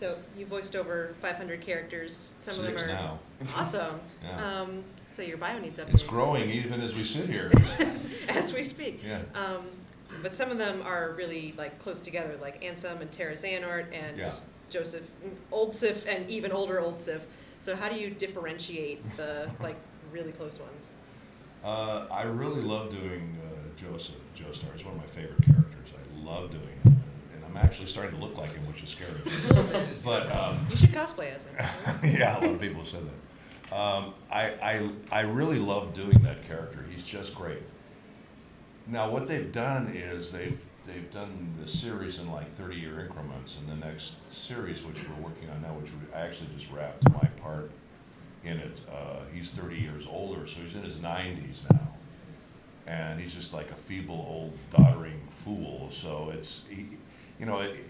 So you voiced over 500 characters. Some of them Six are now. awesome. Yeah. So your bio needs updating. It's growing even as we sit here. As we speak. Yeah. But some of them are really like close together, like Ansem and Terra Xehanort and Yeah. Joseph, Old Sif, and even older Old Sif. So how do you differentiate the like really close ones? I really love doing Joseph. Joestar is one of my favorite characters. I love doing him, and I'm actually starting to look like him, which is scary. But You should cosplay as him. yeah, a lot of people have said that. I really love doing that character. He's just great. Now, what they've done is they've done the series in like 30-year increments, and the next series, which we're working on now, which I actually just wrapped my part in it. He's 30 years older, so he's in his 90s now, and he's just like a feeble old doddering fool. So it's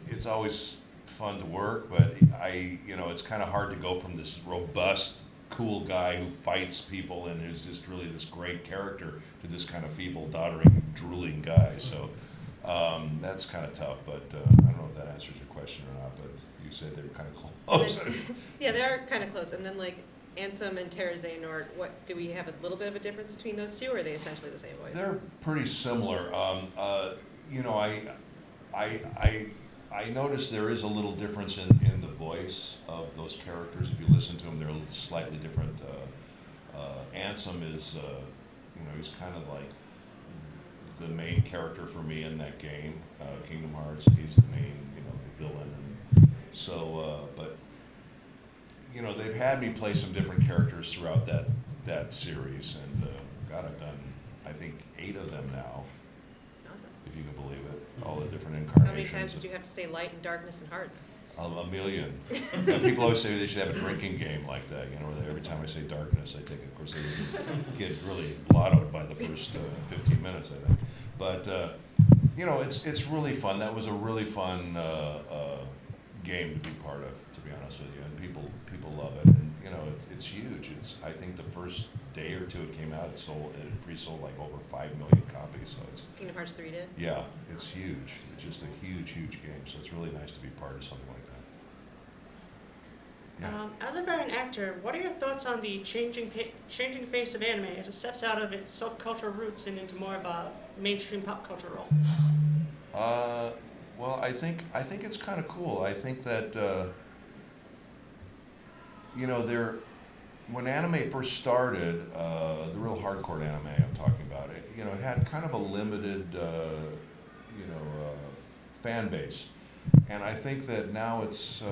it's always fun to work, but it's kind of hard to go from this robust, cool guy who fights people and is just really this great character to this kind of feeble, doddering, drooling guy. So that's kind of tough, but I don't know if that answers your question or not, but you said they were kind of close. Yeah, they are kind of close. And then like Ansem and Terra Xehanort, what do we have a little bit of a difference between those two, or are they essentially the same voice? They're pretty similar. I noticed there is a little difference in the voice of those characters. If you listen to them, they're slightly different. Ansem is, he's kind of like the main character for me in that game, Kingdom Hearts. He's the main, the villain. And so, but they've had me play some different characters throughout that series, and God, I've done I think 8 of them now. Awesome. If you can believe it, all the different How many incarnations. times did you have to say light and darkness and hearts? A million. And people always say they should have a drinking game like that, where every time I say darkness, I think, of course, they just get really blottoed by the first 15 minutes, I think. But, it's really fun. That was a really fun game to be part of, to be honest with you, and people love it. And, it's huge. I think the first day or two it came out, it pre-sold like over 5 million copies. So it's Kingdom Hearts 3 did? Yeah, it's huge. It's just a huge game. So it's really nice to be part of something like that. Yeah. As a veteran actor, what are your thoughts on the changing face of anime as it steps out of its subcultural roots and into more of a mainstream pop culture role? Well, I think it's kind of cool. I think that when anime first started, the real hardcore anime I'm talking about, it had kind of a limited fan base, and I think that now it's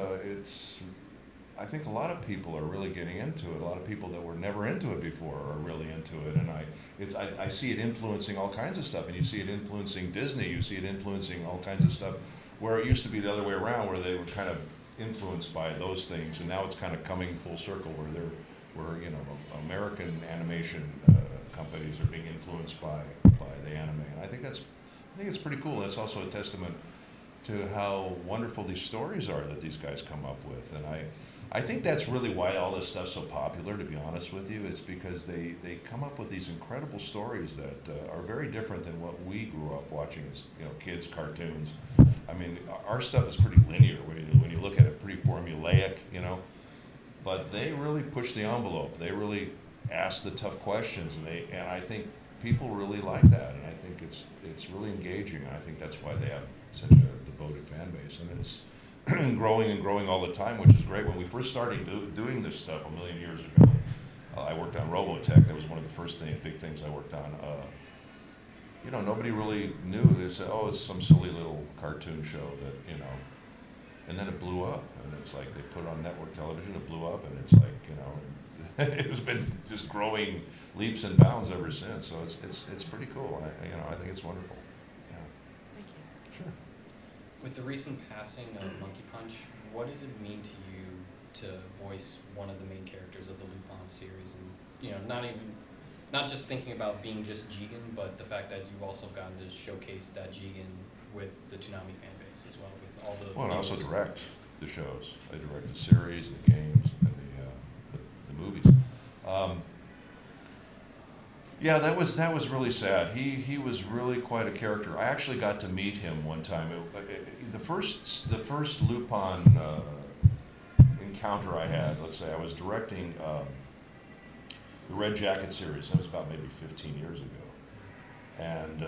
I think a lot of people are really getting into it. A lot of people that were never into it before are really into it, and I see it influencing all kinds of stuff. And you see it influencing Disney. You see it influencing all kinds of stuff, where it used to be the other way around, where they were kind of influenced by those things, and now it's kind of coming full circle, where American animation companies are being influenced by the anime, and I think it's pretty cool. It's also a testament to how wonderful these stories are that these guys come up with, and I think that's really why all this stuff's so popular, to be honest with you. It's because they come up with these incredible stories that are very different than what we grew up watching as kids' cartoons. I mean, our stuff is pretty linear when you look at it, pretty formulaic, but they really push the envelope. They really ask the tough questions, and I think people really like that, and I think it's really engaging, and I think that's why they have such a devoted fan base, and it's growing and growing all the time, which is great. When we first started doing this stuff a million years ago, I worked on Robotech. That was one of the first big things I worked on. Nobody really knew. They said, "Oh, it's some silly little cartoon show that," and then it blew up, and it's like they put it on network television. It blew up, and it's like it's been just growing leaps and bounds ever since. So it's pretty cool. I think it's wonderful. Yeah. Thank you. Sure. With the recent passing of Monkey Punch, what does it mean to you to voice one of the main characters of the Lupin series? And not just thinking about being just Jigen, but the fact that you've also gotten to showcase that Jigen with the Toonami fan base as well, with all the. Well, and I also direct the shows. I direct the series, the games, and the movies. Yeah, that was really sad. He was really quite a character. I actually got to meet him one time. The first Lupin encounter I had, let's say I was directing the Red Jacket series. That was about maybe 15 years ago. And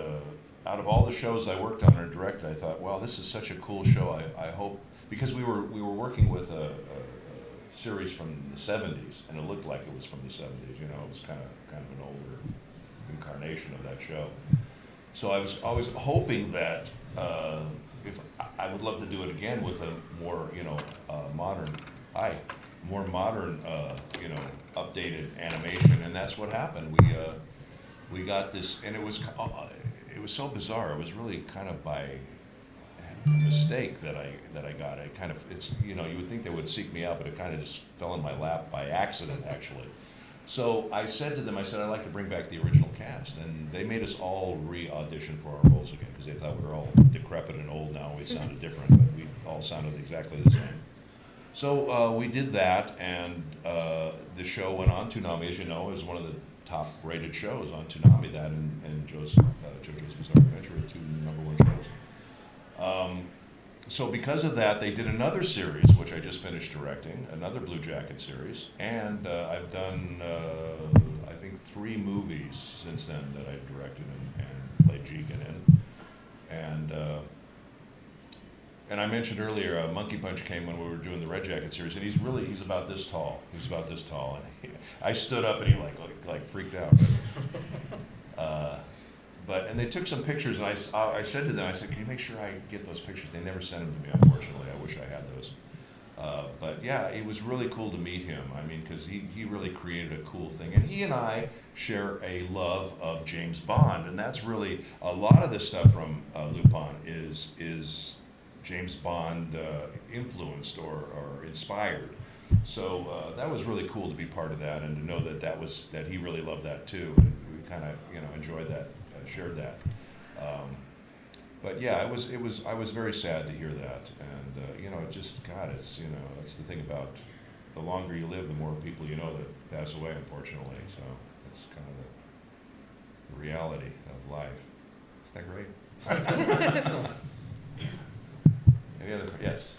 out of all the shows I worked on and directed, I thought, wow, this is such a cool show. I hope, because we were working with a series from the 70s, and it looked like it was from the 70s. You know, it was kind of an older incarnation of that show. So I was always hoping that if I would love to do it again with a more, more modern, updated animation, and that's what happened. We got this, and it was so bizarre. It was really kind of by a mistake that I got it. Kind of, it's, you would think they would seek me out, but it kind of just fell in my lap by accident, actually. So I said to them, I'd like to bring back the original cast, and they made us all re-audition for our roles again, because they thought we were all decrepit and old now, we sounded different, but we all sounded exactly the same. So we did that, and the show went on Toonami, as you know, is one of the top-rated shows on Toonami, that and JoJo's Bizarre Adventure are 2 #1 shows. So because of that, they did another series, which I just finished directing, another Blue Jacket series, and I've done, I think, 3 movies since then that I've directed and played Jigen in. And I mentioned earlier, Monkey Punch came when we were doing the Red Jacket series, and he's about this tall. He's about this tall, and I stood up, and he like freaked out. And they took some pictures, and I said to them, I said, can you make sure I get those pictures? They never sent them to me, unfortunately. I wish I had those. But yeah, it was really cool to meet him. I mean, because he really created a cool thing. And he and I share a love of James Bond, and that's really, a lot of this stuff from Lupin is James Bond influenced or inspired. So that was really cool to be part of that, and to know that he really loved that too. And we kind of enjoyed that. Shared that, but yeah, I was very sad to hear that, and it just, God, it's that's the thing about the longer you live, the more people that pass away, unfortunately. So it's kind of the reality of life. Isn't that great? Any other? Yes.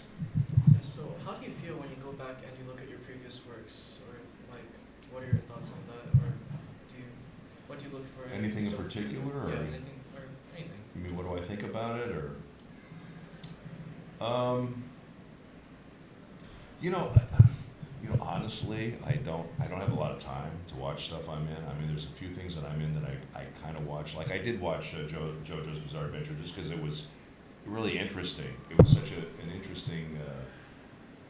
So how do you feel when you go back and you look at your previous works, or like, what are your thoughts on that, or what do you look for? Anything in particular, or? Yeah, anything, or anything. You mean, what do I think about it, or? Honestly, I don't have a lot of time to watch stuff I'm in. I mean, there's a few things that I'm in that I kind of watch. Like, I did watch JoJo's Bizarre Adventure just because it was really interesting. It was such an interesting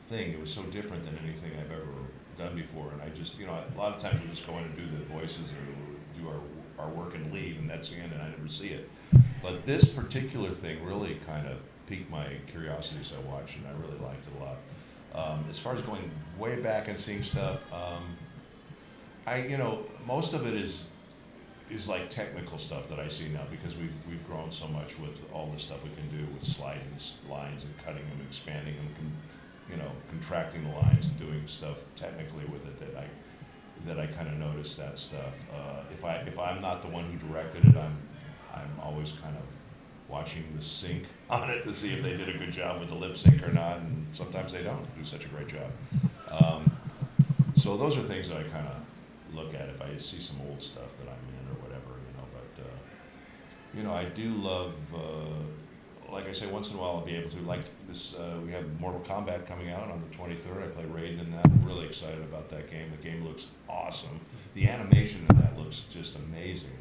thing. It was so different than anything I've ever done before. And I just, a lot of times we just go in and do the voices or do our work and leave, and that's the end, and I never see it. But this particular thing really kind of piqued my curiosity, so I watched, and I really liked it a lot. As far as going way back and seeing stuff, most of it is like technical stuff that I see now, because we've grown so much with all the stuff we can do with sliding lines and cutting them, expanding them, contracting the lines and doing stuff technically with it that I kind of notice that stuff. If I'm not the one who directed it, I'm always kind of watching the sync on it to see if they did a good job with the lip sync or not, and sometimes they don't do such a great job. So those are things that I kind of look at if I see some old stuff that I'm in or whatever, but I do love, like I say, once in a while I'll be able to, like this, we have Mortal Kombat coming out on the 23rd. I play Raiden in that. I'm really excited about that game. The game looks awesome. The animation in that looks just amazing.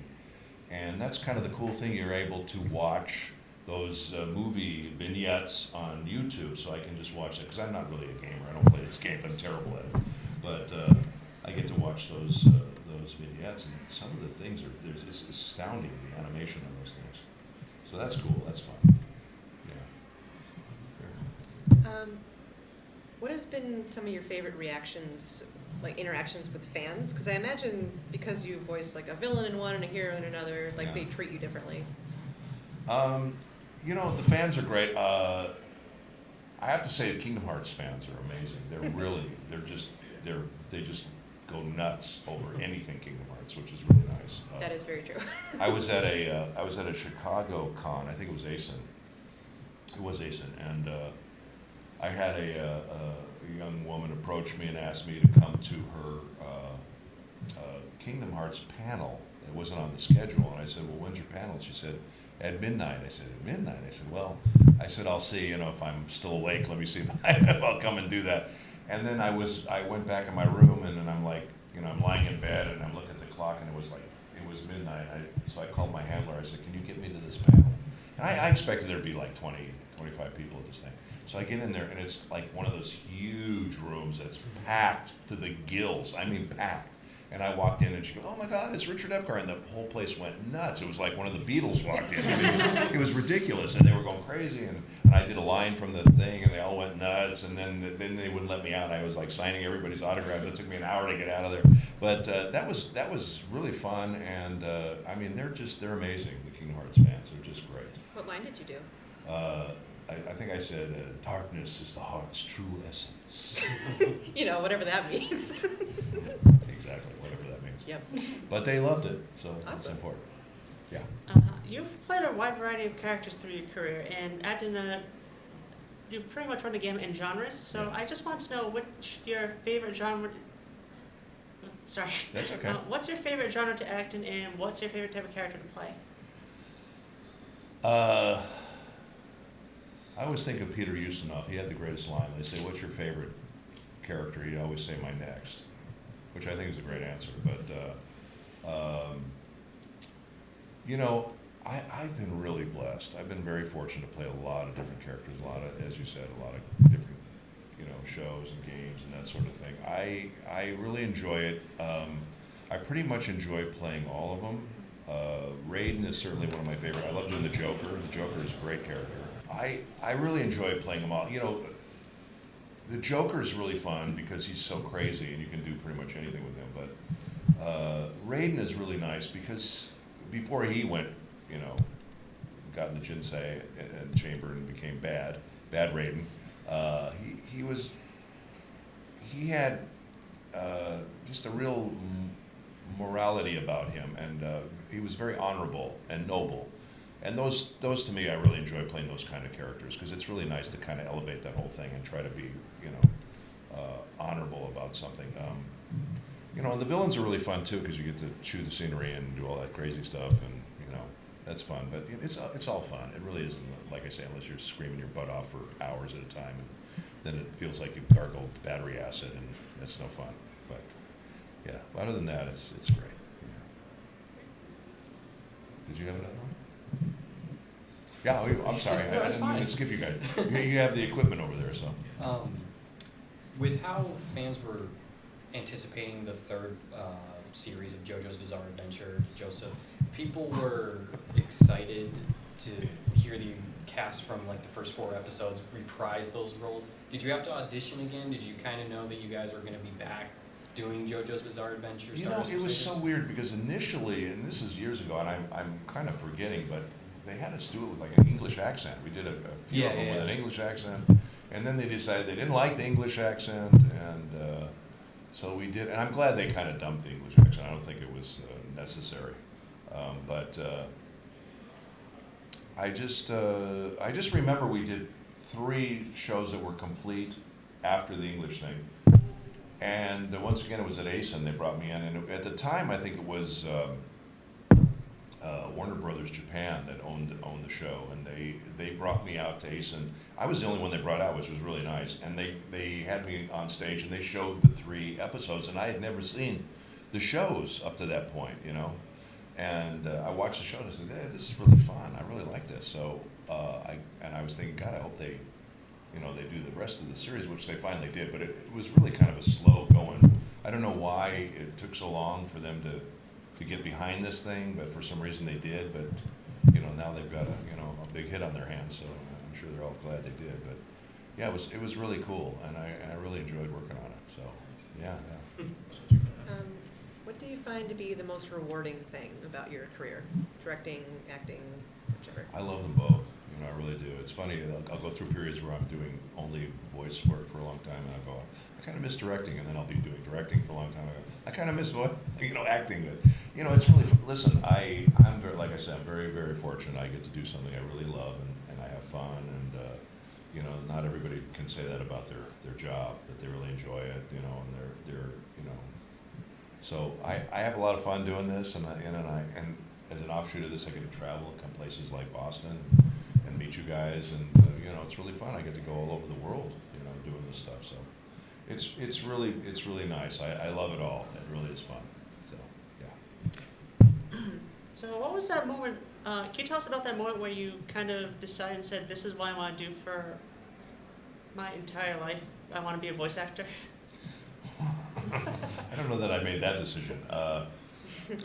And that's kind of the cool thing. You're able to watch those movie vignettes on YouTube, so I can just watch it, because I'm not really a gamer. I don't play this game, I'm terrible at it. But I get to watch those vignettes, and some of the things it's astounding, the animation on those things. So that's cool, that's fun. Yeah. What has been some of your favorite reactions, like interactions with fans? Because I imagine, because you voice like a villain in one and a hero in another, like they treat you differently. The fans are great. I have to say, the Kingdom Hearts fans are amazing. They just go nuts over anything Kingdom Hearts, which is really nice. That is very true. I was at a Chicago con. I think it was ASIN. It was ASIN, and I had a young woman approach me and asked me to come to her Kingdom Hearts panel. It wasn't on the schedule, and I said, well, when's your panel? And she said, at midnight. I said, at midnight? I said, well, I'll see, you know, if I'm still awake, let me see if I'll come and do that. And then I went back in my room, and then I'm like, you know, I'm lying in bed, and I'm looking at the clock, and it was midnight. So I called my handler. I said, can you get me to this panel? And I expected there to be like 20, 25 people at this thing. So I get in there, and it's like one of those huge rooms that's packed to the gills. I mean, packed. And I walked in, and she goes, oh my God, it's Richard Epcar. And the whole place went nuts. It was like one of the Beatles walked in. I mean, it was ridiculous, and they were going crazy. And I did a line from the thing, and they all went nuts. And then they wouldn't let me out. I was like signing everybody's autograph. It took me an hour to get out of there. But that was really fun. And I mean, they're amazing. The Kingdom Hearts fans, they're just great. What line did you do? I think I said, darkness is the heart's true essence. You know, whatever that means. Exactly, whatever that means. Yep. But they loved it, so that's Awesome. important. Yeah. You've played a wide variety of characters through your career, and you've pretty much run the gamut in genres. So Yeah. I just want to know which your favorite genre. Sorry. That's okay. What's your favorite genre to act in, and what's your favorite type of character to play? I always think of Peter Ustinov. He had the greatest line. They say, what's your favorite character? He'd always say, my next, which I think is a great answer. But, you know, I've been really blessed. I've been very fortunate to play a lot of different characters, a lot of, as you said, a lot of different, you know, shows and games and that sort of thing. I really enjoy it. I pretty much enjoy playing all of them. Raiden is certainly one of my favorite. I love doing the Joker. The Joker is a great character. I really enjoy playing them all. You know, the Joker is really fun because he's so crazy and you can do pretty much anything with him. But Raiden is really nice because before he went, you know, got in the Jinsei and chamber and became bad Raiden, he had just a real morality about him, and he was very honorable and noble. And those to me, I really enjoy playing those kind of characters because it's really nice to kind of elevate that whole thing and try to be, you know, honorable about something. You know, and the villains are really fun too because you get to chew the scenery and do all that crazy stuff, and you know, that's fun. But it's all fun. It really isn't, like I say, unless you're screaming your butt off for hours at a time, and then it feels like you've gargled battery acid, and that's no fun. But yeah, other than that, it's great. Yeah. Did you have another one? Yeah, I'm sorry. No, I that's didn't mean fine. to skip you guys. You have the equipment over there, so. With how fans were anticipating the third series of JoJo's Bizarre Adventure, Joseph, people were excited to hear the cast from like the first 4 episodes reprise those roles. Did you have to audition again? Did you kind of know that you guys were going to be back doing JoJo's Bizarre Adventure? You know, Stardust, it was so Crusaders? weird because initially, and this is years ago, and I'm kind of forgetting, but they had us do it with like an English accent. We did a few of them with an English accent, and then they decided they didn't like the English accent, and so we did. And I'm glad they kind of dumped the English accent. I don't think it was necessary, but I just remember we did 3 shows that were complete after the English thing. And once again, it was at ASIN. They brought me in, and at the time, I think it was Warner Brothers Japan that owned the show, and they brought me out to ASIN. I was the only one they brought out, which was really nice. And they had me on stage, and they showed the 3 episodes, and I had never seen the shows up to that point, you know. And I watched the show, and I said, "Hey, this is really fun. I really like this." So I was thinking, God, I hope they, you know, they do the rest of the series, which they finally did. But it was really kind of a slow going. I don't know why it took so long for them to get behind this thing, but for some reason they did. But you know, now they've got a big hit on their hands, so I'm sure they're all glad they did. But yeah, it was really cool, and I really enjoyed working on it. So yeah. What do you find to be the most rewarding thing about your career? Directing, acting, whichever. I love them both. You know, I really do. It's funny. I'll go through periods where I'm doing only voice work for a long time, and I go, I kind of miss directing, and then I'll be doing directing for a long time. I kind of miss acting. But you know, it's really. Listen, I'm very, like I said, I'm very, very fortunate. I get to do something I really love, and I have fun, and you know, not everybody can say that about their job, that they really enjoy it, you know, and they're you know. So I have a lot of fun doing this, and as an offshoot of this, I get to travel and come places like Boston and meet you guys, and you know, it's really fun. I get to go all over the world, you know, doing this stuff. So it's really nice. I love it all. It really is fun. So yeah. So what was that moment? Can you tell us about that moment where you kind of decided and said, "This is what I want to do for my entire life. I want to be a voice actor"? I don't know that I made that decision.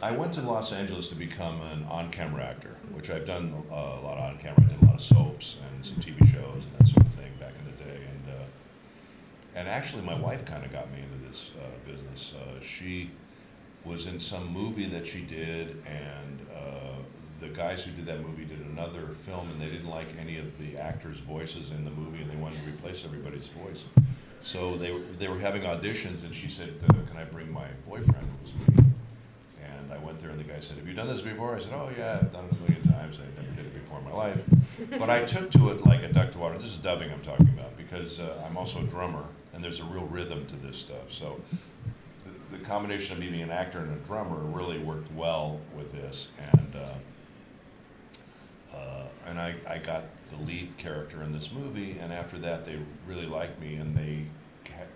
I went to Los Angeles to become an on-camera actor, which I've done a lot on-camera. I did a lot of soaps and some TV shows and that sort of thing back in the day. And actually, my wife kind of got me into this business. She was in some movie that she did, and the guys who did that movie did another film, and they didn't like any of the actors' voices in the movie, and they wanted to replace everybody's voice. So they were having auditions, and she said, "Can I bring my boyfriend?" It was me. And I went there, and the guy said, "Have you done this before?" I said, "Oh yeah, I've done it a million times. I never did it before in my life." But I took to it like a duck to water. This is dubbing I'm talking about, because I'm also a drummer, and there's a real rhythm to this stuff. So the combination of me being an actor and a drummer really worked well with this, and I got the lead character in this movie, and after that they really liked me, and they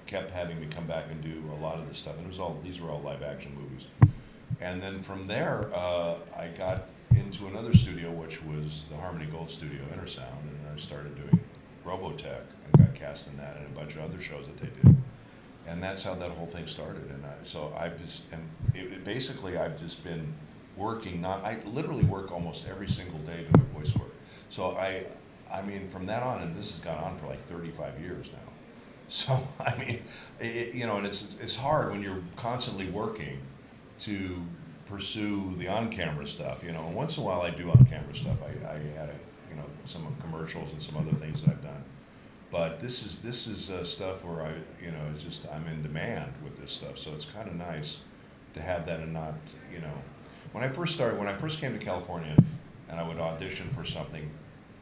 kept having me come back and do a lot of this stuff, and these were all live action movies. And then from there, I got into another studio, which was the Harmony Gold Studio, Intersound, and I started doing Robotech, and got cast in that and a bunch of other shows that they did. And that's how that whole thing started. And basically I've just been working, I literally work almost every single day doing voice work. So I mean, from that on, and this has gone on for like 35 years now. So, I mean, you know, and it's hard when you're constantly working to pursue the on-camera stuff, you know. And once in a while I do on-camera stuff. I had, you know, some commercials and some other things that I've done. But this is stuff where it's just, I'm in demand with this stuff. So it's kind of nice to have that, and not, you know. When I first came to California and I would audition for something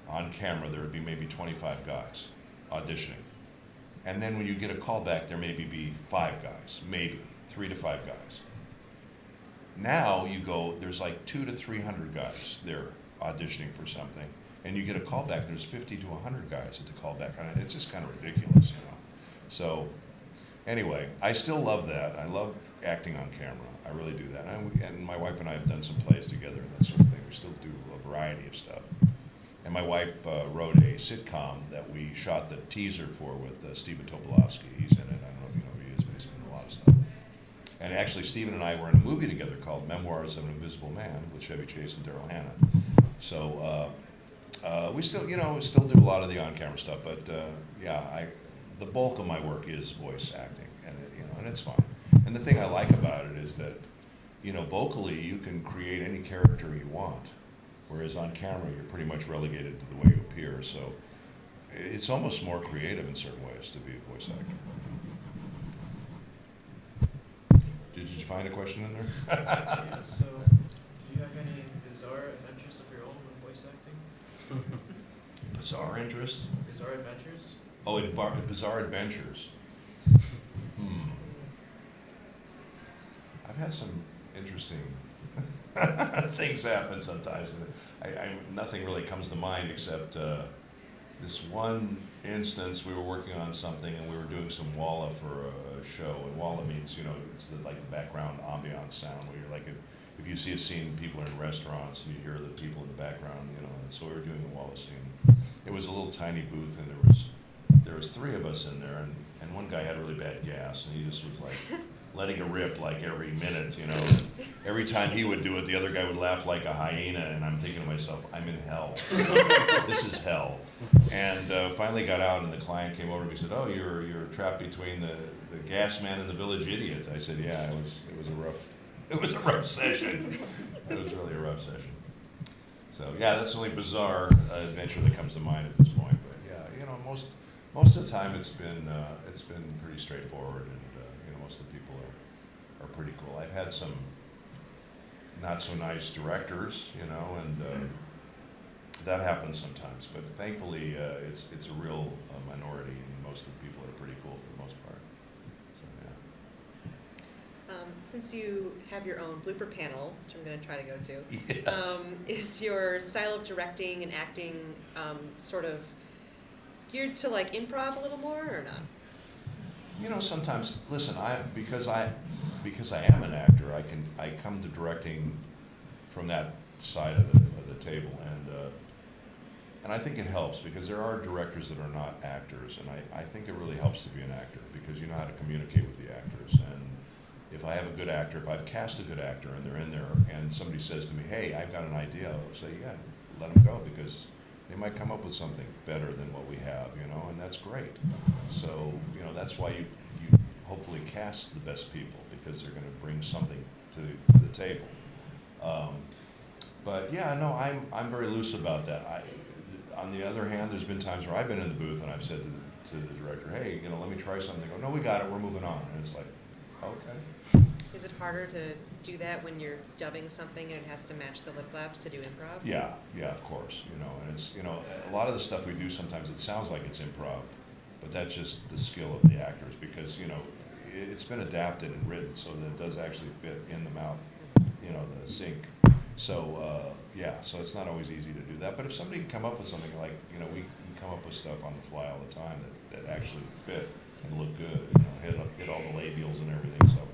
on camera, there would be maybe 25 guys auditioning. And then when you get a call back, there maybe be 5 guys, maybe 3 to 5 guys. Now you go, there's like 200 to 300 guys there auditioning for something, and you get a call back, and there's 50 to 100 guys at the call back. And it's just kind of ridiculous, you know. So anyway, I still love that. I love acting on camera. I really do that. And my wife and I have done some plays together and that sort of thing. We still do a variety of stuff. And my wife wrote a sitcom that we shot the teaser for with Stephen Tobolowsky. He's in it. I don't know if you know who he is, but he's in a lot of stuff. And actually, Stephen and I were in a movie together called Memoirs of an Invisible Man with Chevy Chase and Daryl Hannah. So we still do a lot of the on-camera stuff. But the bulk of my work is voice acting, and it's fun. And the thing I like about it is that, you know, vocally you can create any character you want. Whereas on camera, you're pretty much relegated to the way you appear. So it's almost more creative in certain ways to be a voice actor. Did you find a question in there? Yeah, so do you have any bizarre adventures of your own with voice acting? Bizarre interests? Bizarre adventures? Oh, bizarre adventures. I've had some interesting things happen sometimes. Nothing really comes to mind except this one instance. We were working on something, and we were doing some walla for a show. And walla means, you know, it's like the background ambiance sound, where you're like, if you see a scene, people are in restaurants, and you hear the people in the background, you know. And so we were doing the walla scene. It was a little tiny booth, and there was 3 of us in there, and one guy had really bad gas, and he just was like letting it rip like every minute, you know. Every time he would do it, the other guy would laugh like a hyena, and I'm thinking to myself, I'm in hell. This is hell. And finally got out, and the client came over to me and said, "Oh, you're trapped between the gas man and the village idiot." I said, "Yeah, it was a rough session." It was really a rough session. So yeah, that's the only bizarre adventure that comes to mind at this point. But yeah, you know, most of the time it's been pretty straightforward, and you know, most of the people are pretty cool. I've had some not so nice directors, you know, and that happens sometimes, but thankfully, it's a real minority, and most of the people are pretty cool for the most part. So, Since you have your own blooper panel, which I'm going to try to go to, Yes. is your style of directing and acting sort of geared to like improv a little more or not? You know, sometimes, listen, because I am an actor, I come to directing from that side of the table, and I think it helps because there are directors that are not actors, and I think it really helps to be an actor because you know how to communicate with the actors. And if I have a good actor, if I've cast a good actor and they're in there, and somebody says to me, "Hey, I've got an idea," I'll say, "Yeah, let them go," because they might come up with something better than what we have, you know, and that's great. So, you know, that's why you hopefully cast the best people because they're going to bring something to the table. But yeah, no, I'm very loose about that. On the other hand, there's been times where I've been in the booth and I've said to the director, "Hey, you know, let me try something." They go, "No, we got it. We're moving on." And it's like, okay. Is it harder to do that when you're dubbing something and it has to match the lip flaps to do improv? Yeah, of course. You know, and it's, you know, a lot of the stuff we do sometimes it sounds like it's improv, but that's just the skill of the actors because, you know, it's been adapted and written so that it does actually fit in the mouth, you know, the sync. So, yeah, so it's not always easy to do that. But if somebody can come up with something like, you know, we can come up with stuff on the fly all the time that actually fit and look good, you know, hit all the labials and everything. So,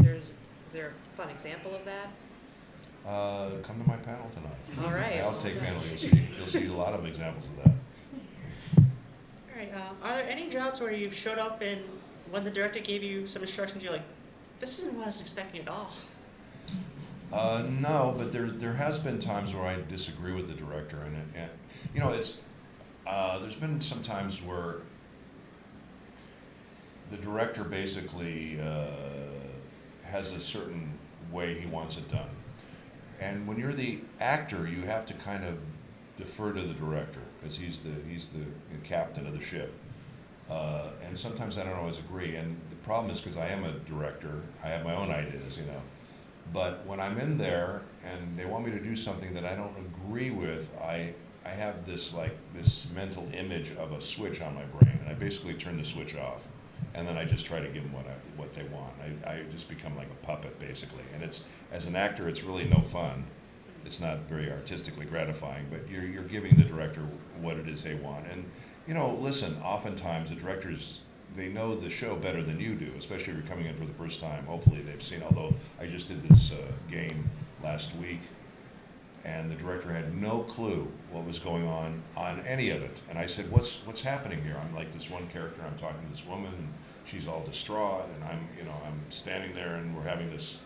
Is there a fun example of that? come to my panel tonight. All right. I'll take panel. You'll see a lot of examples of that. All right. Are there any jobs where you've showed up and when the director gave you some instructions, you're like, this isn't what I was expecting at all? No, but there has been times where I disagree with the director, and you know, it's there's been some times where the director basically has a certain way he wants it done, and when you're the actor, you have to kind of defer to the director because he's the captain of the ship, and sometimes I don't always agree, and the problem is because I am a director, I have my own ideas, you know. But when I'm in there and they want me to do something that I don't agree with, I have this mental image of a switch on my brain, and I basically turn the switch off, and then I just try to give them what they want. I just become like a puppet basically, and as an actor, it's really no fun. It's not very artistically gratifying, but you're giving the director what it is they want, and you know, listen. Oftentimes, the directors, they know the show better than you do, especially if you're coming in for the first time. Hopefully they've seen, although I just did this game last week, and the director had no clue what was going on any of it. And I said, what's happening here? I'm like this one character, I'm talking to this woman, and she's all distraught, and I'm standing there, and we're having this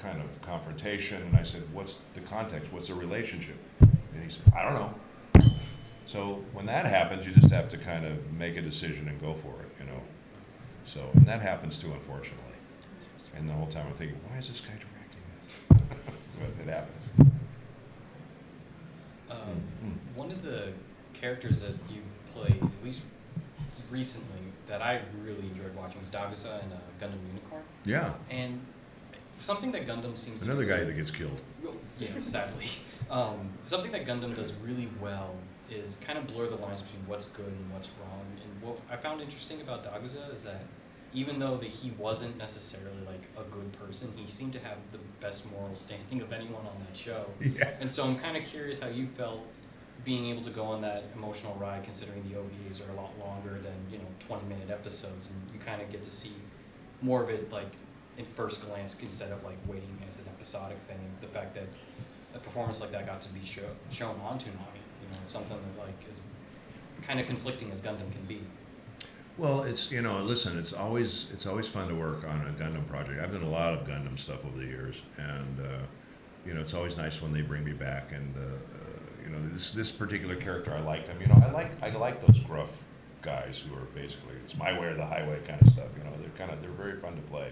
kind of confrontation, and I said, what's the context? What's the relationship? And he said, I don't know. So when that happens, you just have to kind of make a decision and go for it, you know. So, and that happens too, unfortunately. And the whole time I'm thinking, why is this guy directing this? But it happens. One of the characters that you've played, at least recently, that I really enjoyed watching was Dagusa in Gundam Unicorn. Yeah. And something that Gundam seems Another to guy that gets killed. Yes, sadly. Something that Gundam does really well is kind of blur the lines between what's good and what's wrong. And what I found interesting about Dagusa is that even though he wasn't necessarily like a good person, he seemed to have the best moral standing of anyone on that show. Yeah. And so I'm kind of curious how you felt being able to go on that emotional ride, considering the OVAs are a lot longer than 20-minute episodes, and you kind of get to see more of it like in first glance instead of like waiting as an episodic thing. And the fact that a performance like that got to be shown on Toonami, something that like is kind of conflicting as Gundam can be. Well, it's listen, it's always fun to work on a Gundam project. I've done a lot of Gundam stuff over the years, and it's always nice when they bring me back. And this particular character, I liked him. I like those gruff guys who are basically it's my way or the highway kind of stuff. They're very fun to play.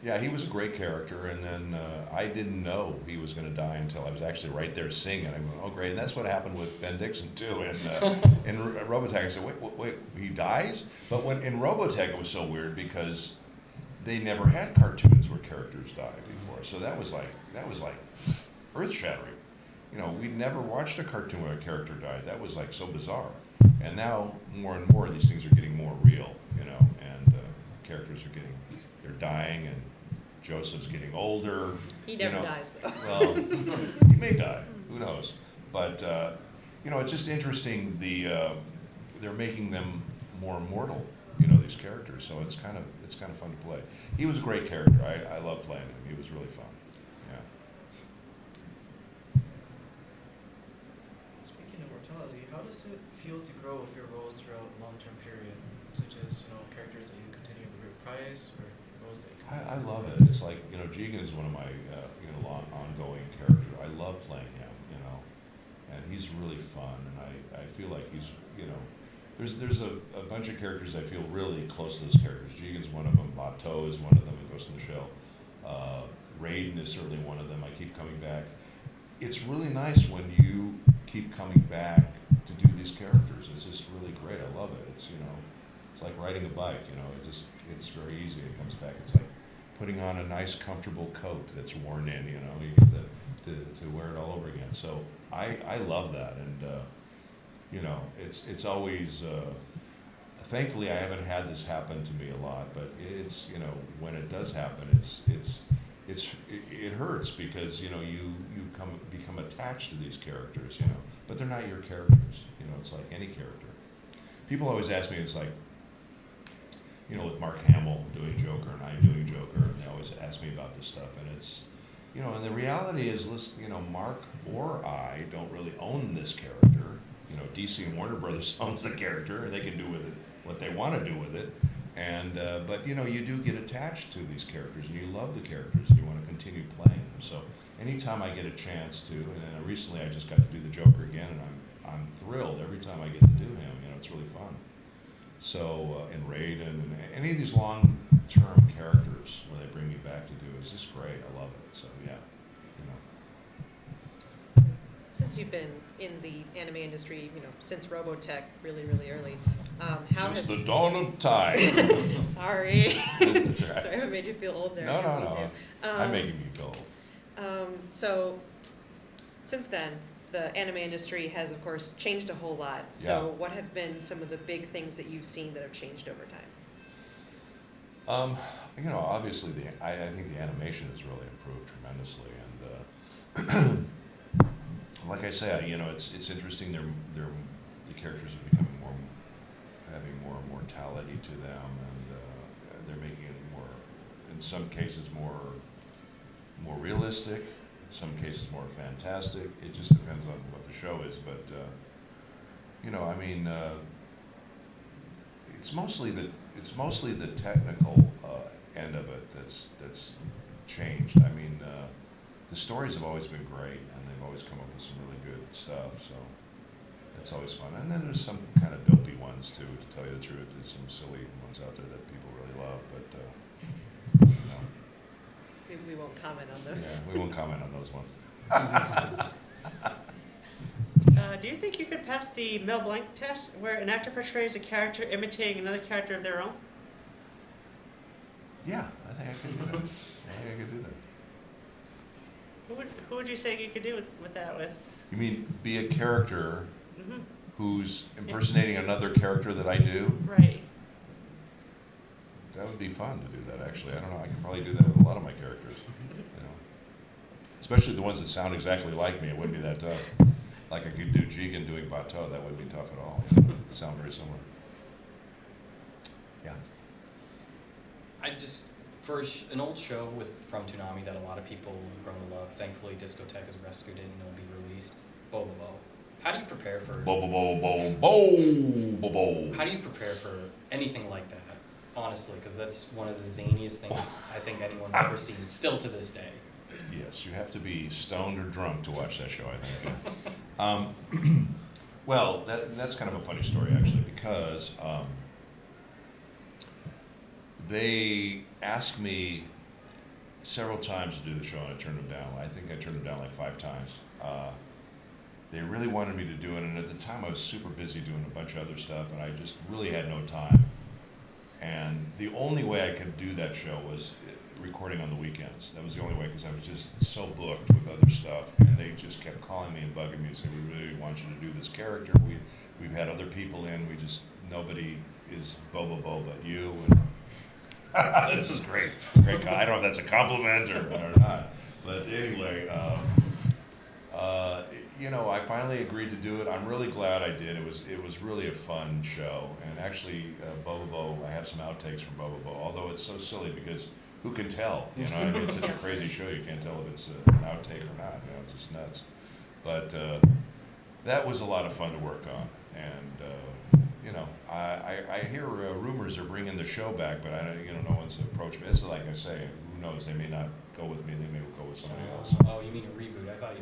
Yeah, he was a great character, and then I didn't know he was going to die until I was actually right there singing. I went, oh, great. And that's what happened with Ben Dixon, too. And in Robotech, I said, wait, he dies? But in Robotech, it was so weird because they never had cartoons where characters died before. So that was like earth-shattering. you know, we'd never watched a cartoon where a character died. That was like so bizarre. And now more and more these things are getting more real, you know, and characters are they're dying, and Joseph's getting older. He never you know. dies, though. Well, he may die. Who knows? But you know, it's just interesting. They're making them more immortal. You know, these characters. So it's kind of fun to play. He was a great character. I love playing him. He was really fun. Yeah. Speaking of mortality, how does it feel to grow with your roles throughout a long-term period, such as, you know, characters that you continue to reprise or roles that you I love it. It's like, you know, Jigen is one of my you know, long ongoing characters. I love playing him. You know, and he's really fun. And I feel like he's, you know. There's a bunch of characters I feel really close to those characters. Jigen's one of them. Bato is one of them. Ghost in the Shell. Raiden is certainly one of them. I keep coming back. It's really nice when you keep coming back to do these characters. It's just really great. I love it. It's, you know, it's like riding a bike. You know, it's very easy. It comes back. It's like putting on a nice, comfortable coat that's worn in. You know, you get to wear it all over again. So I love that. And you know, it's always, thankfully I haven't had this happen to me a lot, but it's, you know, when it does happen, it hurts because, you know, you become attached to these characters, you know, but they're not your characters, you know, it's like any character. People always ask me, it's like, you know, with Mark Hamill doing Joker and I'm doing Joker, and they always ask me about this stuff, and it's, you know, and the reality is, listen, you know, Mark or I don't really own this character. You know, DC and Warner Brothers owns the character, and they can do with it what they want to do with it. And but you know, you do get attached to these characters, and you love the characters, and you want to continue playing them. So anytime I get a chance to, and recently I just got to do the Joker again, and I'm thrilled every time I get to do him. You know, it's really fun. So and Raiden and any of these long-term characters when they bring me back to do is just great. I love it. So yeah, you know. Since you've been in the anime industry, you know, since Robotech, really, really early, how Since has... the dawn of time. Sorry. That's right. Sorry, I made you feel old there. No, I didn't no, mean no. to. I'm making you feel old. So, since then, the anime industry has, of course, changed a whole lot. So, Yeah. what have been some of the big things that you've seen that have changed over time? You know, obviously, I think the animation has really improved tremendously, and like I say, you know, it's interesting. The characters are becoming having more mortality to them, and they're making it more, in some cases, more realistic. In some cases, more fantastic. It just depends on what the show is, but you know, I mean, it's mostly the technical end of it that's changed. I mean, the stories have always been great, and they've always come up with some really good stuff. So that's always fun. And then there's some kind of dopey ones too. To tell you the truth, there's some silly ones out there that people really love, but you know, We won't comment on those. yeah, we won't comment on those ones. Do you think you could pass the Mel Blanc test, where an actor portrays a character imitating another character of their own? Yeah, I think I could do that. I think I could do that. Who would you say you could do with that with? You mean be a character Mm-hmm. who's impersonating another character that I do? Right. That would be fun to do that, actually. I don't know. I could probably do that with a lot of my characters. You know, especially the ones that sound exactly like me. It wouldn't be that tough. Like I could do Jigen doing Bato. That wouldn't be tough at all. They sound very similar. Yeah. For an old show from Toonami that a lot of people have grown to love, thankfully Discotek has rescued it and it'll be released, BoBoBo. How do you prepare for... BoBoBo-Bo-BoBo. How do you prepare for anything like that, honestly? Because that's one of the zaniest things I think anyone's ever seen, still to this day. Yes, you have to be stoned or drunk to watch that show, I think. Well, that's kind of a funny story, actually, because they asked me several times to do the show, and I turned them down. I think I turned them down like 5 times. They really wanted me to do it, and at the time I was super busy doing a bunch of other stuff, and I just really had no time. And the only way I could do that show was recording on the weekends. That was the only way, because I was just so booked with other stuff, and they just kept calling me and bugging me and saying, we really want you to do this character. We've had other people in, nobody is BoBoBo but you. And this is great. Great. I don't know if that's a compliment or not. But anyway, you know, I finally agreed to do it. I'm really glad I did. It was really a fun show. And actually, BoBoBo, I have some outtakes from BoBoBo, although it's so silly because who can tell? You know, I mean, it's such a crazy show, you can't tell if it's an outtake or not. You know, it's just nuts. But that was a lot of fun to work on. And you know, I hear rumors they're bringing the show back, but no one's approached me. It's like I say, who knows? They may not go with me. They may go with somebody else. Oh, you mean a reboot? I thought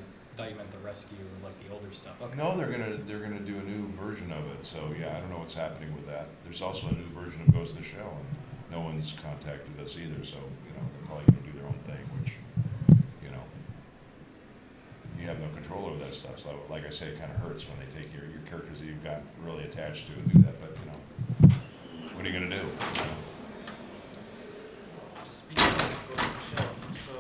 you meant the rescue, like the older stuff. Okay. No, they're gonna do a new version of it. So yeah, I don't know what's happening with that. There's also a new version of Ghost in the Shell, and no one's contacted us either. So you know, they're probably gonna do their own thing, which you know, you have no control over that stuff. So like I say, it kind of hurts when they take your characters that you've got really attached to and do that. But you know, what are you gonna do? You know? Speaking of Ghost in the Shell, so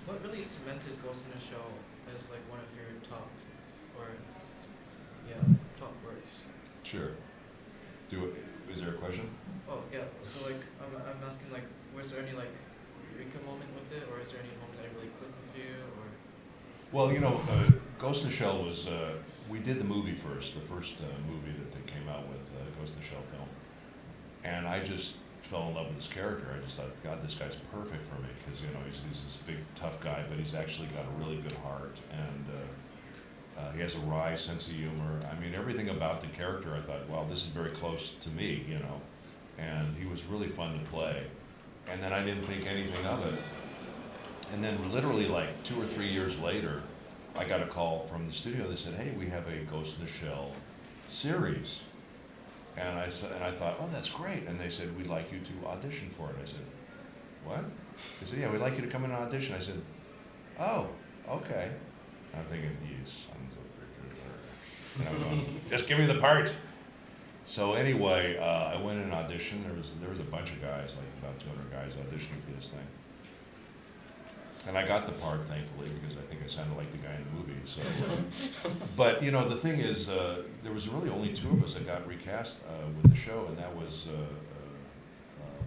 what really cemented Ghost in the Shell as like one of your top works? Sure. Is there a question? Oh yeah. So like I'm asking like, was there any like eureka moment with it, or is there any moment that really clicked with you, or? Well, you know, Ghost in the Shell was, we did the movie first, the first movie that they came out with, Ghost in the Shell film. And I just fell in love with this character. I just thought, God, this guy's perfect for me, because, you know, he's this big, tough guy, but he's actually got a really good heart, and he has a wry sense of humor. I mean, everything about the character, I thought, wow, this is very close to me, you know. And he was really fun to play. And then I didn't think anything of it. And then literally like 2 or 3 years later, I got a call from the studio. They said, hey, we have a Ghost in the Shell series. And I thought, oh, that's great. And they said, we'd like you to audition for it. I said, what? They said, yeah, we'd like you to come in and audition. I said, oh, okay. I'm thinking, you sons of bitches. And I'm going, just give me the part. So anyway, I went in and auditioned. There was a bunch of guys, like about 200 guys auditioning for this thing. And I got the part, thankfully, because I think I sounded like the guy in the movie. So, but you know, the thing is, there was really only 2 of us that got recast with the show, and that was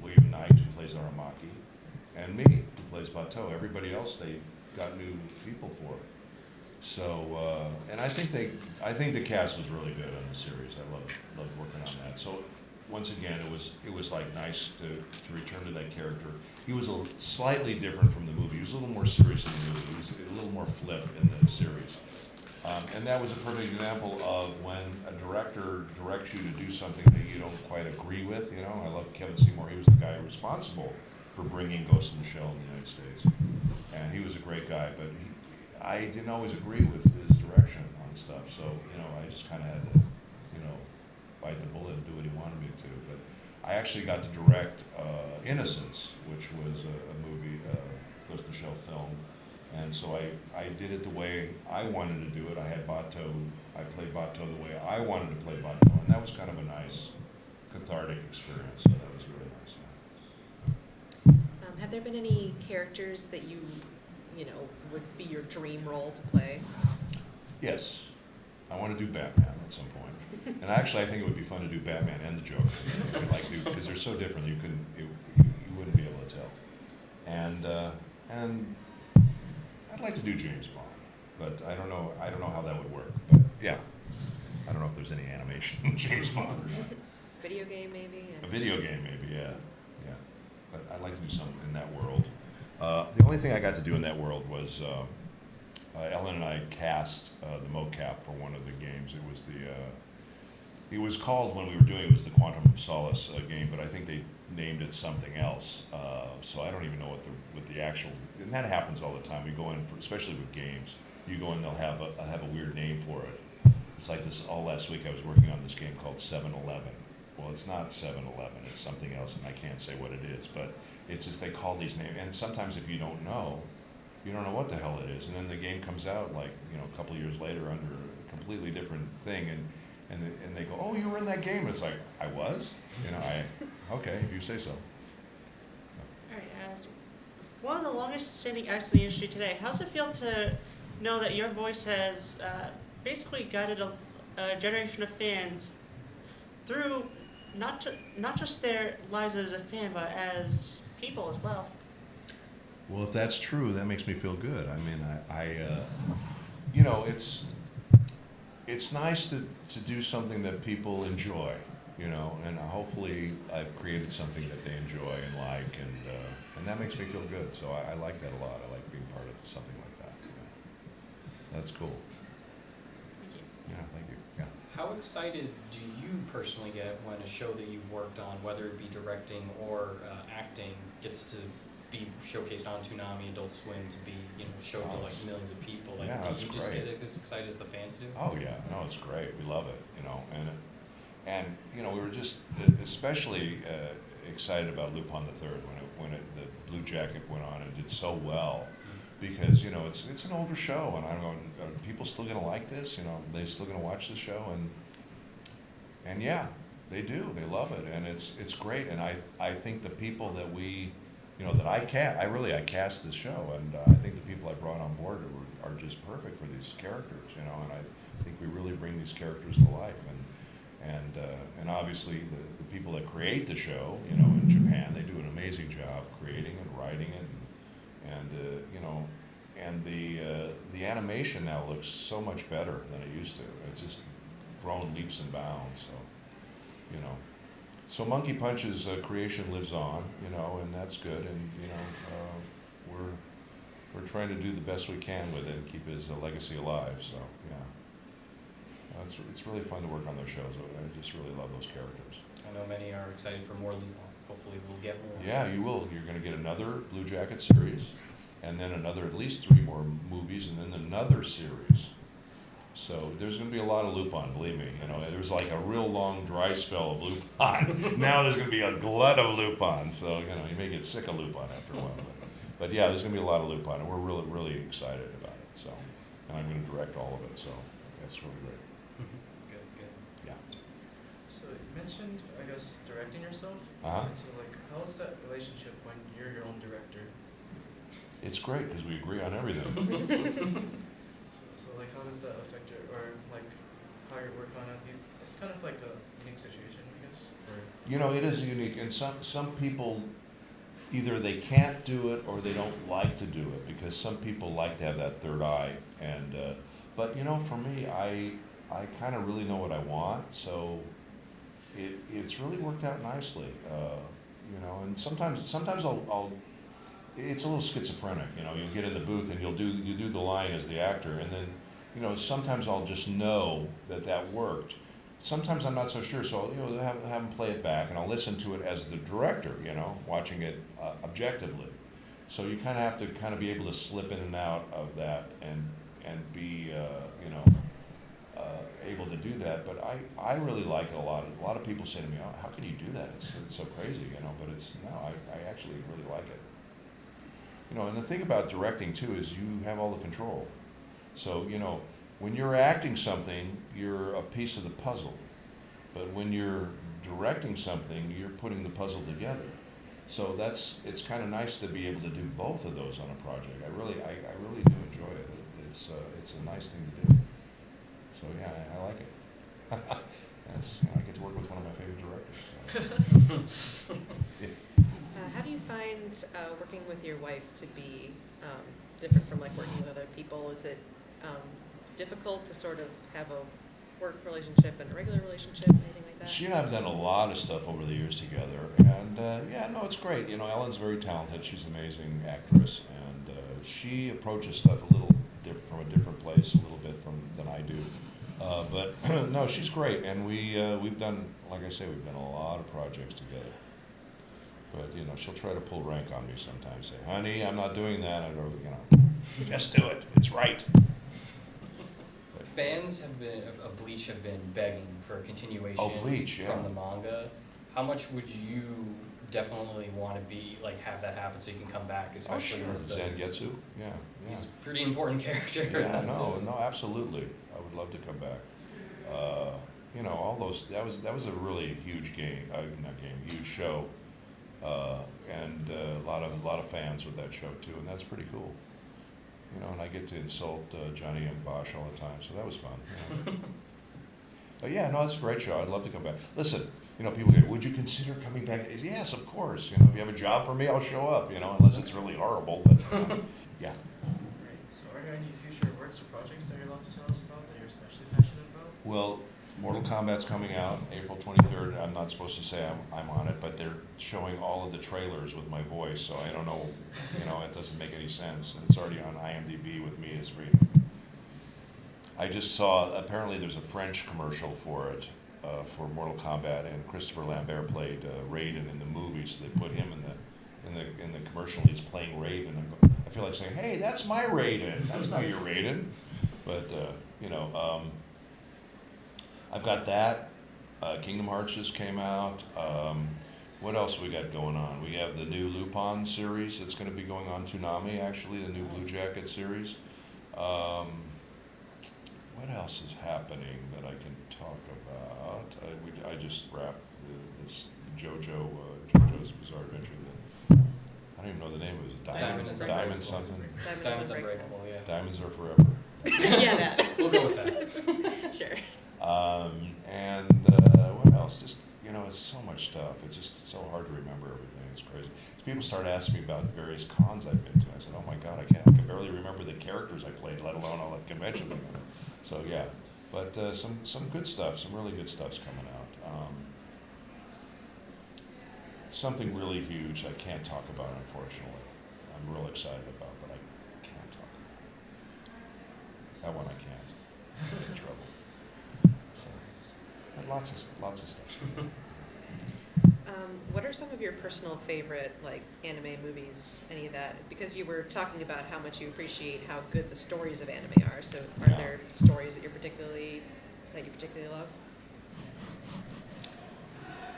William Knight, who plays Aramaki, and me, who plays Bateau. Everybody else, they got new people for it. So, and I think the cast was really good on the series. I loved working on that. So, once again, it was like nice to return to that character. He was slightly different from the movie. He was a little more serious in the movie. He was a little more flip in the series. And that was a perfect example of when a director directs you to do something that you don't quite agree with. You know, I love Kevin Seymour. He was the guy responsible for bringing Ghost in the Shell in the United States. And he was a great guy, but I didn't always agree with his direction on stuff. So, you know, I just kind of had to, you know, bite the bullet and do what he wanted me to. But I actually got to direct Innocence, which was a movie, Ghost in the Shell film. And so I did it the way I wanted to do it. I played Bateau the way I wanted to play Bateau. And that was kind of a nice, cathartic experience. So that was really nice. Have there been any characters that you know, would be your dream role to play? Yes. I want to do Batman at some point. And actually, I think it would be fun to do Batman and the Joker. Because they're so different, you wouldn't be able to tell. And I'd like to do James Bond, but I don't know how that would work. But yeah, I don't know if there's any animation in James Bond or not. Video game, maybe? A video game, maybe, yeah. But I'd like to do something in that world. The only thing I got to do in that world was Ellen and I cast the mocap for one of the games. It was called, when we were doing it, was the Quantum of Solace game, but I think they named it something else. So I don't even know what the actual, and that happens all the time. We go in, especially with games, you go in, they'll have a weird name for it. It's like this, all last week I was working on this game called 7-Eleven. Well, it's not 7-Eleven, it's something else, and I can't say what it is, but it's just they call these names, and sometimes if you don't know what the hell it is, and then the game comes out like, you know, a couple of years later under a completely different thing, and they go, oh, you were in that game, and it's like, I was? You know, okay, if you say so. All right, one of the longest standing acts in the industry today. How's it feel to know that your voice has basically guided a generation of fans through not just their lives as a fan, but as people as well? Well, if that's true, that makes me feel good. I mean, you know, it's nice to do something that people enjoy, you know, and hopefully I've created something that they enjoy and like, and that makes me feel good. So I like that a lot. I like being part of something like that. Yeah. That's cool. Thank you. Yeah, thank you. Yeah. How excited do you personally get when a show that you've worked on, whether it be directing or acting, gets to be showcased on Toonami, Adult Swim, to be, you know, showed to like millions of people? Like, Yeah, do that's you just great. get as excited as the fans do? Oh yeah, no, it's great. We love it, you know, and you know, we were just especially excited about Lupin III when the Blue Jacket went on and did so well, because you know it's an older show, and I'm going, are people still gonna like this? You know, are they still gonna watch the show? And yeah, they do. They love it, and it's great. And I think the people that we, you know, that I cast this show, and I think the people I brought on board are just perfect for these characters, you know, and I think we really bring these characters to life, and obviously the people that create the show, you know, in Japan, they do an amazing job creating and writing it, and you know, and the animation now looks so much better than it used to. It's just grown leaps and bounds, so, you know. So Monkey Punch's creation lives on, you know, and that's good. And you know, we're trying to do the best we can with it and keep his legacy alive. So yeah, it's really fun to work on those shows. I just really love those characters. I know many are excited for more Lupin. Hopefully we'll get more. Yeah, you will. You're going to get another Blue Jacket series, and then another at least 3 more movies, and then another series. So there's going to be a lot of Lupin, believe me. You know, there's like a real long dry spell of Lupin. Now there's going to be a glut of Lupin. So you know, you may get sick of Lupin after a while. But yeah, there's going to be a lot of Lupin, and we're really excited about it. So, and I'm going to direct all of it. So that's really great. Good. Yeah. So you mentioned, I guess, directing yourself. Uh-huh. And so, like, how is that relationship when you're your own director? It's great because we agree on everything. So like, how does that affect your, or like, how you work on it? It's kind of like a unique situation, I guess. Or You know, it is unique, and some people either they can't do it or they don't like to do it, because some people like to have that third eye. And but you know, for me, I kind of really know what I want, so it's really worked out nicely. You know, and sometimes I'll it's a little schizophrenic. You know, you'll get in the booth and you do the line as the actor, and then you know, sometimes I'll just know that worked. Sometimes I'm not so sure, so you know, have them play it back, and I'll listen to it as the director, you know, watching it objectively. So you kind of have to be able to slip in and out of that, and be you know, able to do that. But I really like it a lot. A lot of people say to me, "Oh, how can you do that? It's so crazy," you know. But I actually really like it. You know, and the thing about directing too is you have all the control. So, you know, when you're acting something, you're a piece of the puzzle. But when you're directing something, you're putting the puzzle together. So it's kind of nice to be able to do both of those on a project. I really do enjoy it. It's a nice thing to do. So yeah, I like it. I get to work with one of my favorite directors. So. Yeah. How do you find working with your wife to be different from like working with other people? Is it difficult to sort of have a work relationship and a regular relationship, anything like that? She and I have done a lot of stuff over the years together, and yeah, no, it's great. You know, Ellen's very talented. She's an amazing actress, and she approaches stuff a little from a different place, a little bit than I do. But no, she's great, and we've done, like I say, we've done a lot of projects together. But you know, she'll try to pull rank on me sometimes. Say, "Honey, I'm not doing that." I go, you know, just do it. It's right. Fans of Bleach have been begging for a continuation Oh, Bleach, yeah. from the manga. How much would you definitely want to have that happen so you can come back, especially Oh, sure. as Zangetsu, yeah. he's a pretty important character. Yeah, no, absolutely. I would love to come back. You know, all those. That was a really huge huge show. And a lot of fans with that show too, and that's pretty cool. You know, and I get to insult Johnny and Bosch all the time, so that was fun. You know. But yeah, no, it's a great show. I'd love to come back. Listen, you know, people go, would you consider coming back? Yes, of course. You know, if you have a job for me, I'll show up. You know, unless it's really horrible. But yeah. Great. So are there any future works or projects that you're allowed to tell us about that you're especially passionate about? Well, Mortal Kombat's coming out April 23rd. I'm not supposed to say I'm on it, but they're showing all of the trailers with my voice, so I don't know. You know, it doesn't make any sense. And it's already on IMDb with me as reading. I just saw, apparently there's a French commercial for it, for Mortal Kombat, and Christopher Lambert played Raiden in the movie, so they put him in the commercial. He's playing Raiden. I feel like saying, "Hey, that's my Raiden. That's not your Raiden." But you know, I've got that. Kingdom Hearts just came out. What else we got going on? We have the new Lupin series that's going to be going on Toonami, actually, the new Blue Jacket series. What else is happening that I can talk about? I just wrapped this JoJo's Bizarre Adventure. I don't even know the name of it. Diamonds Diamond Unbreakable. something. Diamonds Unbreakable, yeah. Diamonds are forever. Yeah, that. We'll go with that. Sure. And what else? Just, you know, it's so much stuff. It's just so hard to remember everything. It's crazy. So people start asking me about various cons I've been to. I said, oh my God, I can barely remember the characters I played, let alone all the conventions I've been to. So yeah, but some good stuff, some really good stuff's coming out. Something really huge I can't talk about, unfortunately. I'm real excited about, but I can't talk about it. That one I can't. I'm in trouble. So, but lots of stuff. What are some of your personal favorite, like, anime movies, any of that? Because you were talking about how much you appreciate how good the stories of anime are, so are Yeah. there stories that you particularly love?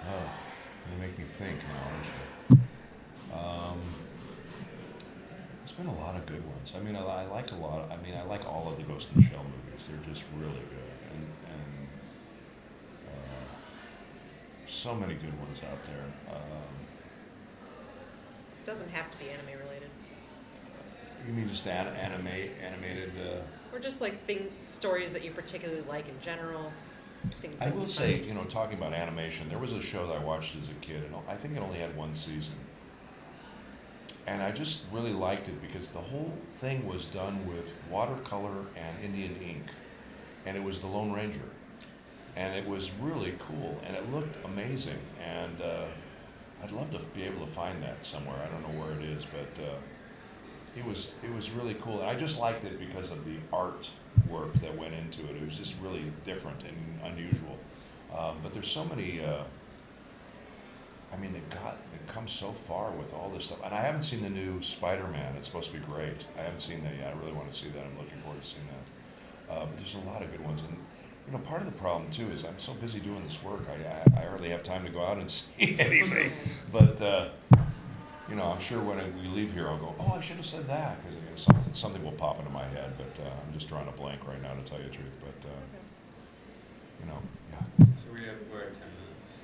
Oh, you make me think now, aren't you? There's been a lot of good ones. I mean, I like a lot. I like all of the Ghost in the Shell movies. They're just really good, and so many good ones out there. Doesn't have to be anime related. You mean just animated? Or just like stories that you particularly like in general. Things I that will you say, find you know, talking about animation, there was a show that I watched as a kid, and I think it only had one season. And I just really liked it because the whole thing was done with watercolor and Indian ink. And it was the Lone Ranger. And it was really cool, and it looked amazing. And I'd love to be able to find that somewhere. I don't know where it is, but it was really cool. And I just liked it because of the art work that went into it. It was just really different and unusual. But there's so many. I mean, they've come so far with all this stuff. And I haven't seen the new Spider-Man. It's supposed to be great. I haven't seen that yet. I really want to see that. I'm looking forward to seeing that. But there's a lot of good ones. And you know, part of the problem too is I'm so busy doing this work. I hardly have time to go out and see anything. But you know, I'm sure when we leave here, I'll go, oh, I should have said that, because you know, something will pop into my head. But I'm just drawing a blank right now, to tell you the truth. But you know, yeah. So we're at 10 minutes.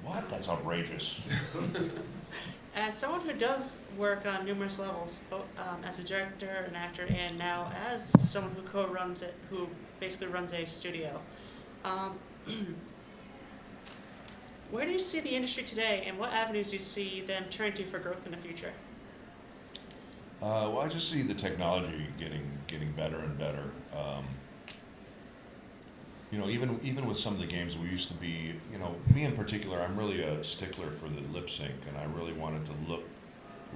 What? That's outrageous. As someone who does work on numerous levels, both as a director, an actor, and now as someone who co-runs it, who basically runs a studio, where do you see the industry today, and what avenues do you see them turning to for growth in the future? Well, I just see the technology getting better and better. You know, even with some of the games we used to be, you know, me in particular, I'm really a stickler for the lip sync, and I really want it to look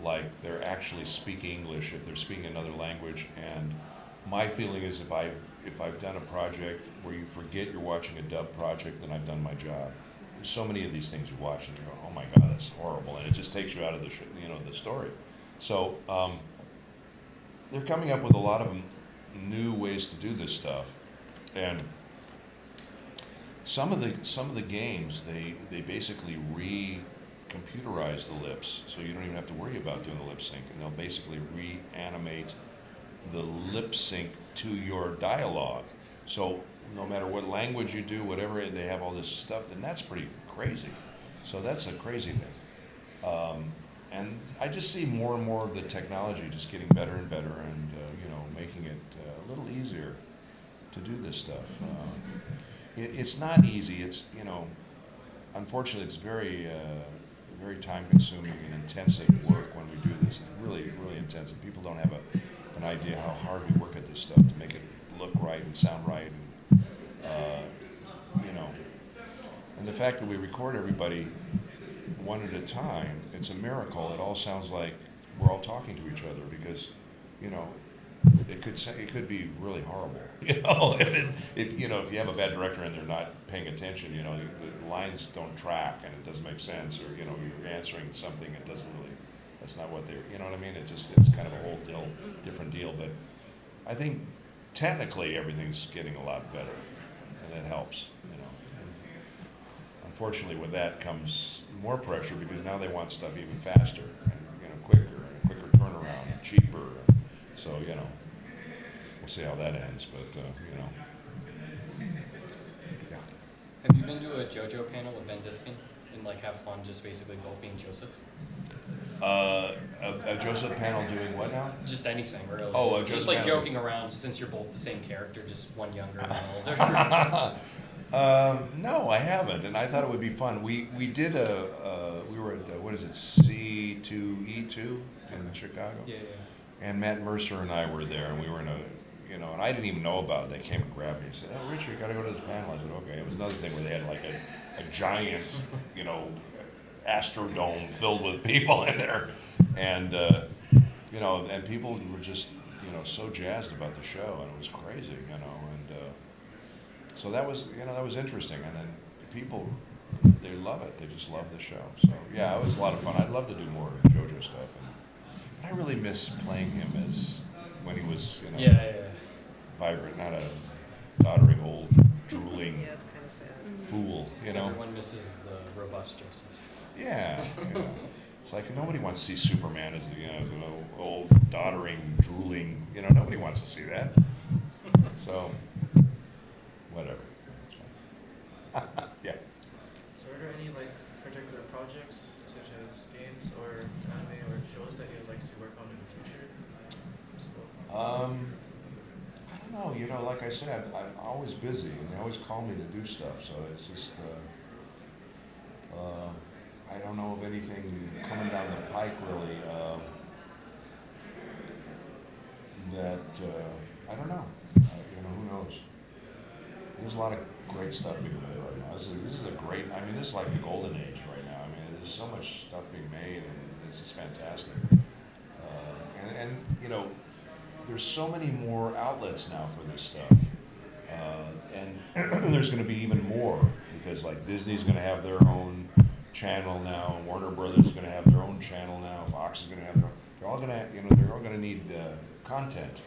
like they're actually speaking English if they're speaking another language. And my feeling is if I've done a project where you forget you're watching a dub project, then I've done my job. There's so many of these things you watch and you go, oh my God, that's horrible, and it just takes you out of the story. So they're coming up with a lot of new ways to do this stuff, and some of the games they basically re-computerize the lips, so you don't even have to worry about doing the lip sync, and they'll basically reanimate the lip sync to your dialogue. So no matter what language you do, whatever, they have all this stuff, then that's pretty crazy. So that's a crazy thing. And I just see more and more of the technology just getting better and better, and you know, making it a little easier to do this stuff. It's not easy. It's, you know, unfortunately, it's very very time-consuming and intensive work when we do this. It's really, really intensive. People don't have an idea how hard we work at this stuff to make it look right and sound right, and you know, and the fact that we record everybody one at a time, it's a miracle. It all sounds like we're all talking to each other, because, you know, it could be really horrible. You know, if you know, if you have a bad director and they're not paying attention, you know, the lines don't track and it doesn't make sense, or, you know, you're answering something that doesn't really, that's not what they're, you know what I mean? It's kind of a whole different deal. But I think technically everything's getting a lot better, and that helps, you know. Unfortunately, with that comes more pressure, because now they want stuff even faster, and, you know, quicker turnaround, and cheaper. So, you know, we'll see how that ends, but, you know. Yeah. Have you been to a JoJo panel with Ben Diskin and like have fun just basically both being Joseph? A Joseph panel doing what now? Just anything, really. Oh, just like panel. joking around, since you're both the same character, just one younger and one older. No, I haven't, and I thought it would be fun. We did we were at, what is it, C2E2 in Chicago? Yeah, yeah. And Matt Mercer and I were there, and we were in a, you know, and I didn't even know about it. They came and grabbed me and said, "Oh, Richard, you got to go to this panel." I said, "Okay." It was another thing where they had like a giant, you know, Astrodome filled with people in there, and you know, and people were just, you know, so jazzed about the show, and it was crazy, you know, and so that was, you know, that was interesting, and then people, they love it. They just love the show. So yeah, it was a lot of fun. I'd love to do more JoJo stuff. I really miss playing him as when he was, you know, Yeah. vibrant, not a doddering old drooling Yeah, it's kind of sad. fool, you know. Everyone misses the robust Joseph. Yeah, you know. It's like nobody wants to see Superman as, you know, old doddering drooling. You know, nobody wants to see that. So, whatever. It's fine. Yeah. So are there any like particular projects, such as games or anime or shows, that you'd like to work on in the future? So, I don't know. You know, like I said, I'm always busy, and they always call me to do stuff. So it's just, I don't know of anything coming down the pike really. That I don't know. You know, who knows? There's a lot of great stuff being made right now. This is a great. I mean, this is like the golden age right now. I mean, there's so much stuff being made, and it's just fantastic. And you know, there's so many more outlets now for this stuff, and there's going to be even more, because like Disney's going to have their own channel now, and Warner Brothers is going to have their own channel now, Fox is going to have their own. They're all going to, you know, they're all going to need content.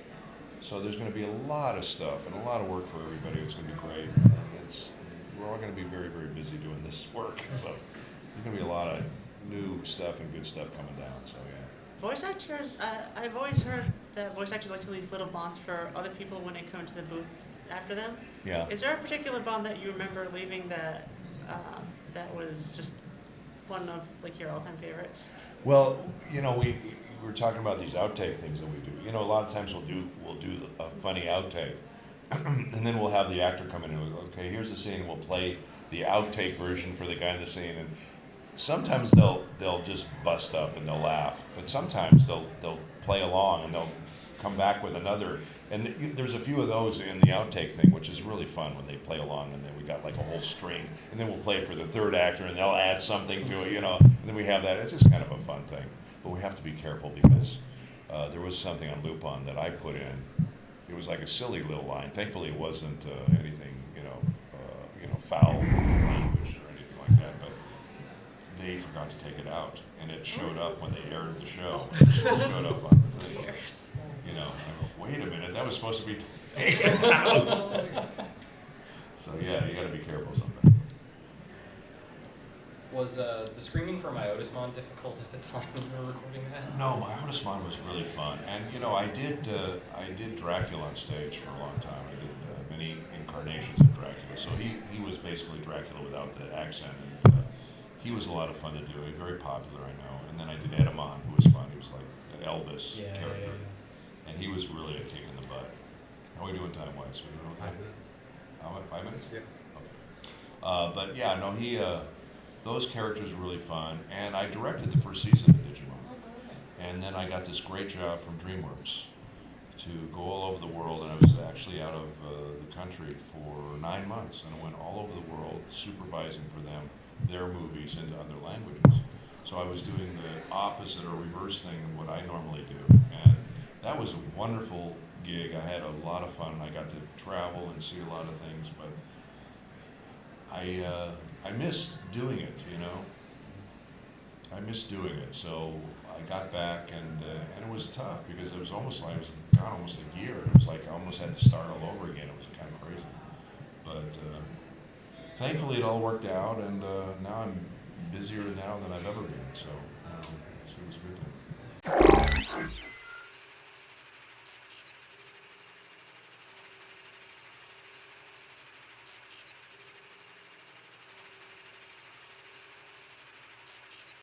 So there's going to be a lot of stuff and a lot of work for everybody. It's going to be great. And we're all going to be very, very busy doing this work. So there's going to be a lot of new stuff and good stuff coming down. So yeah. Voice actors, I've always heard that voice actors like to leave little bonds for other people when they come into the booth after them. Yeah. Is there a particular bond that you remember leaving that that was just one of like your all-time favorites? Well, you know, we were talking about these outtake things that we do. You know, a lot of times we'll do a funny outtake, and then we'll have the actor come in and we'll go, okay, here's the scene, and we'll play the outtake version for the guy in the scene. And sometimes they'll just bust up and they'll laugh, but sometimes they'll play along and they'll come back with another. And there's a few of those in the outtake thing, which is really fun when they play along, and then we got like a whole string, and then we'll play it for the third actor, and they'll add something to it, you know, and then we have that. It's just kind of a fun thing, but we have to be careful, because there was something on Lupin that I put in. It was like a silly little line. Thankfully, it wasn't anything, you know, foul language or anything like that, but they forgot to take it out, and it showed up when they aired the show. It showed up on the thing. You know, I go, wait a minute, that was supposed to be taken out. So yeah, you got to be careful sometimes. Was the screaming for Myotismon difficult at the time when you were recording that? No, my Myotismon was really fun, and you know, I did Dracula on stage for a long time. I did many incarnations of Dracula, so he was basically Dracula without the accent, and he was a lot of fun to do, very popular, I know. And then I did Edamon, who was fun. He was like an Elvis Yeah, character. yeah. And he was really a kick in the butt. How are we doing time-wise? We doing okay? 5 minutes. How about 5 minutes? Yeah. Okay. But yeah, no, those characters were really fun. And I directed the first season of Digimon. And then I got this great job from DreamWorks to go all over the world, and I was actually out of the country for 9 months, and I went all over the world supervising for them their movies into other languages. So I was doing the opposite or reverse thing of what I normally do, and that was a wonderful gig. I had a lot of fun. I got to travel and see a lot of things, but I missed doing it, you know. I missed doing it, so I got back, and it was tough because it was almost like I was gone almost a year. It was like I almost had to start all over again. It was kind of crazy, but thankfully it all worked out, and now I'm busier now than I've ever been. So it was a good thing.